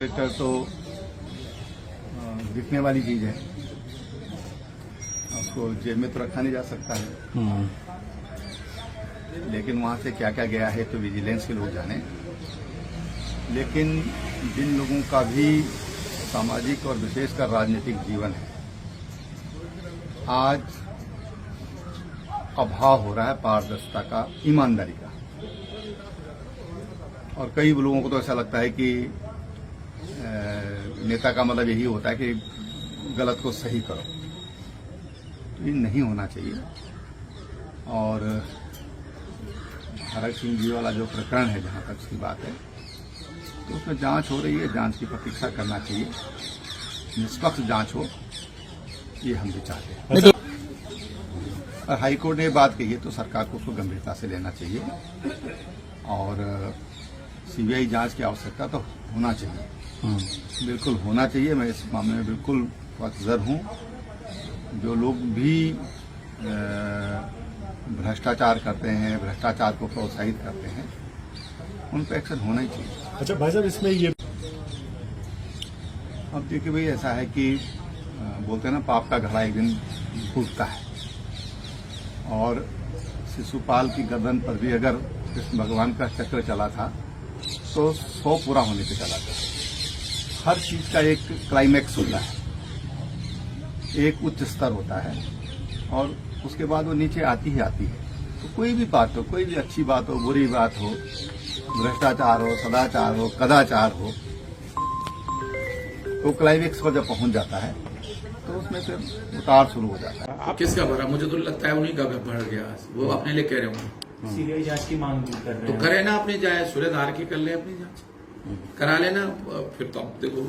Tractor तो दिखने वाली चीज है, उसको जेब में तो रखा नहीं जा सकता है। लेकिन वहां से क्या क्या गया है तो विजिलेंस के लोग जाने। लेकिन जिन लोगों का भी सामाजिक और विशेषकर राजनीतिक जीवन है, आज अभाव हो रहा है पारदर्शिता का, ईमानदारी का। और कई लोगों को तो ऐसा लगता है कि नेता का मतलब यही होता है कि गलत को सही करो। तो ये नहीं होना चाहिए। और हरक सिंह जी वाला जो प्रकरण है, जहां तक उसकी बात है, तो उसमें जांच हो रही है। जांच की प्रतीक्षा करना चाहिए, निष्पक्ष जांच हो, ये हम भी चाहते हैं। और हाईकोर्ट ने ये बात कही है तो सरकार को उसको गंभीरता से लेना चाहिए और सीबीआई जांच की आवश्यकता तो होना चाहिए, बिल्कुल होना चाहिए। मैं इस मामले में बिल्कुल वाकफर हूँ। जो लोग भी भ्रष्टाचार करते हैं, भ्रष्टाचार को प्रोत्साहित करते हैं, उन पर एक्शन होना ही चाहिए। अच्छा भाई साहब, इसमें ये अब देखिए भाई, ऐसा है कि बोलते हैं ना, पाप का घड़ा एक दिन फूटता है। और शिशुपाल की गर्दन पर भी अगर कृष्ण भगवान का चक्र चला था तो 100 पूरा होने पे चला था। हर चीज का एक क्लाइमैक्स होता है, एक उच्च स्तर होता है और उसके बाद वो नीचे आती ही आती है। तो कोई भी बात हो, कोई भी अच्छी बात हो, बुरी बात हो, भ्रष्टाचार हो, सदाचार हो, कदाचार हो, तो क्लाइमैक्स पर जब पहुंच जाता है तो उसमें फिर उतार शुरू हो जाता है। किसका भरा? मुझे तो लगता है उन्हीं का बढ़ गया। वो अपने लिए कह रहे होंगे, सीबीआई जांच की मांग कर रहे तो हैं। करे ना अपनी जाए, सूर्यधार की कर ले अपनी जांच, करा लेना। फिर तो अब देखो,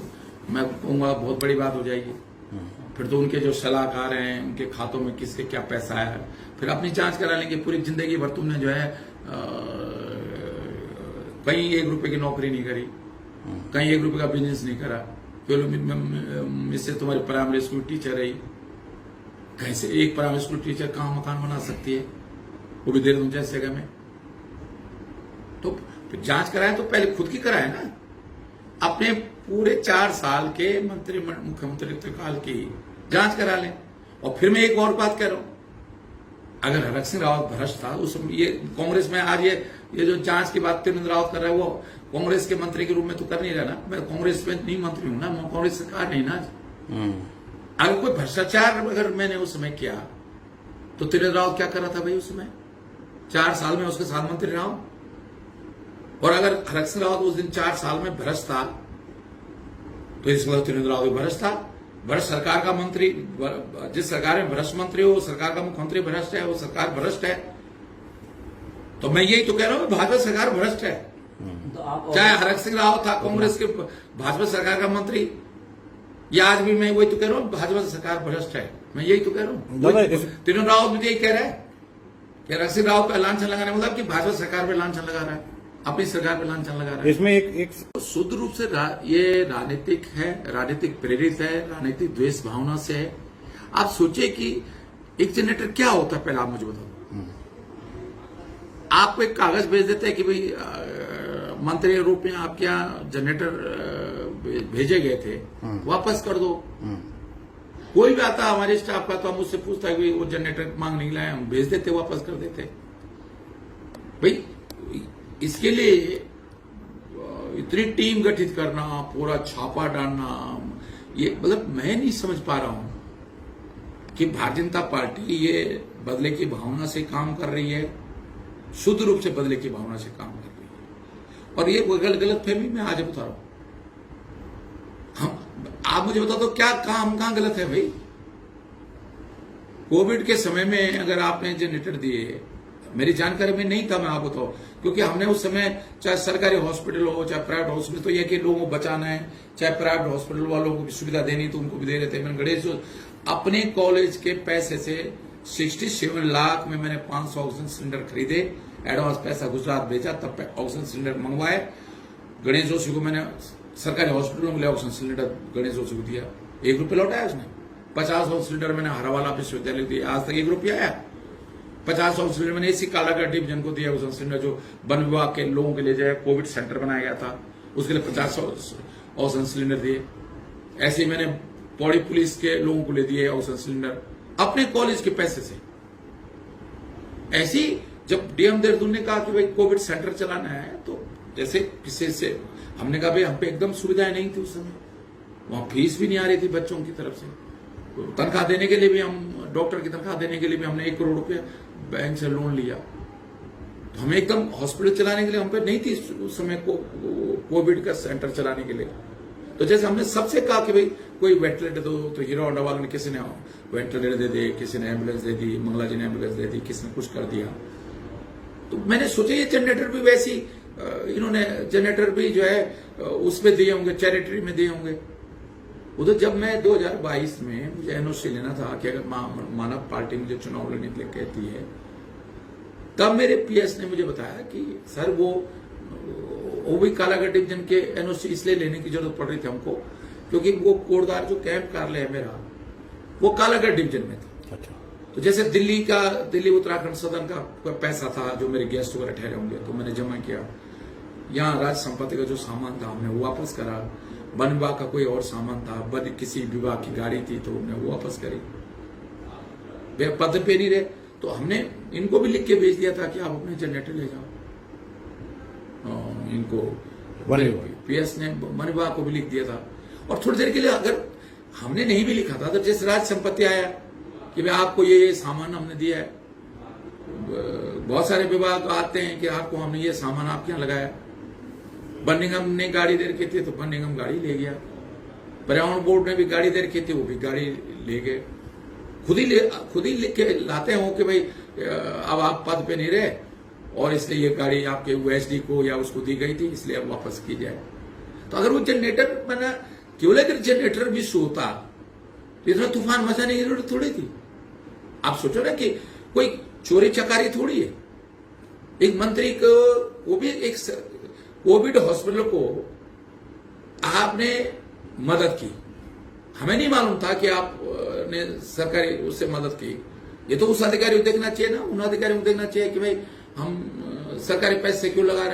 मैं कहूंगा बहुत बड़ी बात हो जाएगी। फिर तो उनके जो सलाहकार हैं, उनके खातों में किसके क्या पैसा है, फिर अपनी जांच करा लेंगे। पूरी जिंदगी भर तुमने जो है कहीं 1 रुपए की नौकरी नहीं करी, कहीं 1 रुपए का बिजनेस नहीं करा, इससे तुम्हारी प्राइमरी स्कूल टीचर रही। कैसे एक प्राइमरी स्कूल टीचर कहाँ मकान बना सकती है, वो भी देहरादून जैसी जगह में? तो जांच कराए तो पहले खुद की कराए ना। अपने पूरे 4 साल के मुख्यमंत्री काल की जांच करा लें। और फिर मैं एक और बात कह रहा हूं, अगर हरक सिंह रावत भ्रष्ट था, उस ये कांग्रेस में आज ये जो जांच की बात त्रिवेंद्र रावत कर रहा है, वो कांग्रेस के मंत्री के रूप में तो कर नहीं रहा ना। मैं कांग्रेस में नहीं मंत्री हूं ना, मैं कांग्रेस सरकार नहीं ना। अगर कोई भ्रष्टाचार अगर मैंने उस समय किया तो त्रिवेंद्र रावत क्या कर रहा था भाई उस समय? 4 साल में उसके साथ मंत्री रहा हूं। और अगर हरक सिंह रावत उस दिन 4 साल में भ्रष्ट था, तो इस वक्त त्रिवेंद्र रावत भ्रष्ट था। भ्रष्ट सरकार का मंत्री, जिस सरकार में भ्रष्ट मंत्री हो, सरकार का मुख्यमंत्री भ्रष्ट है, वो सरकार भ्रष्ट है। तो मैं यही तो कह रहा हूं, भाजपा सरकार भ्रष्ट है। तो चाहे हरक सिंह रावत था कांग्रेस के भाजपा सरकार का मंत्री, या आज भी मैं वही तो कह रहा हूं, भाजपा सरकार भ्रष्ट है। मैं यही तो कह रहा हूं। त्रिवेंद्र रावत मुझे यही कह रहा है कि हरक सिंह रावत पे लांछन लगाने मतलब कि भाजपा सरकार पे लांछन लगा रहा है, अपनी सरकार पे लांछन लगा रहा है। इसमें एक शुद्ध रूप से ये राजनीतिक है, राजनीतिक प्रेरित है, राजनीतिक द्वेष भावना से है। आप सोचिए कि एक जनरेटर क्या होता है, पहले आप मुझे बताओ। आपको एक कागज भेज देते हैं कि भाई मंत्री रूप में आपके यहाँ जनरेटर भेजे गए थे, वापस कर दो। कोई भी आता हमारे स्टाफ का तो हम उससे पूछता है कि वो जनरेटर मांग नहीं लाए, हम भेज देते, वापस कर देते। भाई इसके लिए इतनी टीम गठित करना, पूरा छापा डालना, ये मतलब मैं नहीं समझ पा रहा हूं कि भारतीय जनता पार्टी ये बदले की भावना से काम कर रही है, शुद्ध रूप से बदले की भावना से काम कर रही है। और ये गलत फहमी मैं आज बता रहा हूं। आप मुझे बता दो, क्या कहां गलत है भाई? कोविड के समय में अगर आपने जनरेटर दिए, मेरी जानकारी में नहीं था, मैं आप बताओ, क्योंकि हमने उस समय चाहे सरकारी हॉस्पिटल हो चाहे प्राइवेट हॉस्पिटल, तो ये कि लोगों को बचाना है, चाहे प्राइवेट हॉस्पिटल वालों को भी सुविधा देनी तो उनको भी दे रहे थे। मैंने गणेश अपने कॉलेज के पैसे से 67 लाख में मैंने 500 ऑक्सीजन सिलेंडर खरीदे, एडवांस पैसा गुजरात भेजा, तब ऑक्सीजन सिलेंडर मंगवाए। गणेश जोशी को मैंने सरकारी हॉस्पिटलों के लिए ऑक्सीजन सिलेंडर गणेश जोशी को दिया, 1 रुपये लौटाया उसने। 50 ऑक्सीजन सिलेंडर मैंने हरावाला विश्वविद्यालय दिया, आज तक 1 रुपया आया। 50 ऑक्सीजन सिलेंडर मैंने इसी कालाघाट डिवीजन को दिया ऑक्सीजन सिलेंडर, जो वन विभाग के लोगों के लिए जो है कोविड सेंटर बनाया गया था, उसके लिए 50 ऑक्सीजन सिलेंडर दिए। ऐसे ही मैंने पौड़ी पुलिस के लोगों को ले दिए ऑक्सीजन सिलेंडर अपने कॉलेज के पैसे से। ऐसी जब डीएम देहरादून ने कहा कि भाई कोविड सेंटर चलाना है, तो जैसे किसी से हमने कहा भाई हम पे एकदम सुविधाएं नहीं थी उस समय, वहां फीस भी नहीं आ रही थी बच्चों की तरफ से। तो तनख्वाह देने के लिए भी हम, डॉक्टर की तनख्वाह देने के लिए भी हमने 1 करोड़ रुपया बैंक से लोन लिया। तो हमें एकदम हॉस्पिटल चलाने के लिए हम पे नहीं थी उस समय कोविड का सेंटर चलाने के लिए। तो जैसे हमने सबसे कहा कि भाई कोई वेंटिलेटर दो, तो हीरो होंडा वालों ने किसी ने वेंटिलेटर दे दिए, किसी ने एम्बुलेंस दे दी, मंगला जी ने एम्बुलेंस दे दी, किसी ने कुछ कर दिया। तो मैंने सोचा ये जनरेटर भी वैसी इन्होंने जनरेटर भी जो है उसमें दिए होंगे, चैरिटी में दिए होंगे। उधर जब मैं 2022 में मुझे एनओसी लेना था कि अगर मानव पार्टी मुझे चुनाव लड़ने के लिए कहती है, तब मेरे पीएस ने मुझे बताया कि सर वो भी कालागढ़ डिवीजन के एनओसी इसलिए लेने की जरूरत पड़ रही थी हमको, क्योंकि वो कोटद्वार जो कैंप कार्यालय है मेरा, वो कालागढ़ डिवीजन में था। अच्छा। तो जैसे दिल्ली उत्तराखंड सदन का पैसा था जो मेरे गेस्ट वगैरह ठहरे होंगे, तो मैंने जमा किया। यहाँ राज संपत्ति का जो सामान था हमने वो वापस करा। वन विभाग का कोई और सामान था, वन किसी विभाग की गाड़ी थी तो हमने वो वापस करी। वे पद पे नहीं रहे तो हमने इनको भी लिख के भेज दिया था कि आप अपने जनरेटर ले जाओ। इनको पीएस ने वन विभाग को भी लिख दिया था। और थोड़ी देर के लिए अगर हमने नहीं भी लिखा था तो जैसे राज संपत्ति आया कि भाई आपको ये सामान हमने दिया है, बहुत सारे विभाग आते हैं कि आपको हमने ये सामान आपके यहाँ लगाया। वन निगम ने गाड़ी दे रखी थी तो वन निगम गाड़ी ले गया। पर्यावरण बोर्ड ने भी गाड़ी दे रखी थी, वो भी गाड़ी ले गए। खुद ही लिख के लाते हो कि भाई अब आप पद पे नहीं रहे और इसलिए ये गाड़ी आपके यूएसडी को या उसको दी गई थी, इसलिए अब वापस की जाए। तो अगर वो जनरेटर बना, केवल अगर जनरेटर भी सोता तो इतना तूफान मचाने की जरूरत थोड़ी थी। आप सोचो ना कि कोई चोरी चकारी थोड़ी है। एक मंत्री को, वो भी एक कोविड हॉस्पिटल को आपने मदद की, हमें नहीं मालूम था कि आपने सरकारी उससे मदद की। ये तो उस अधिकारी को देखना चाहिए ना, उन अधिकारियों को देखना चाहिए कि भाई हम सरकारी पैसे क्यों लगा रहे हैं।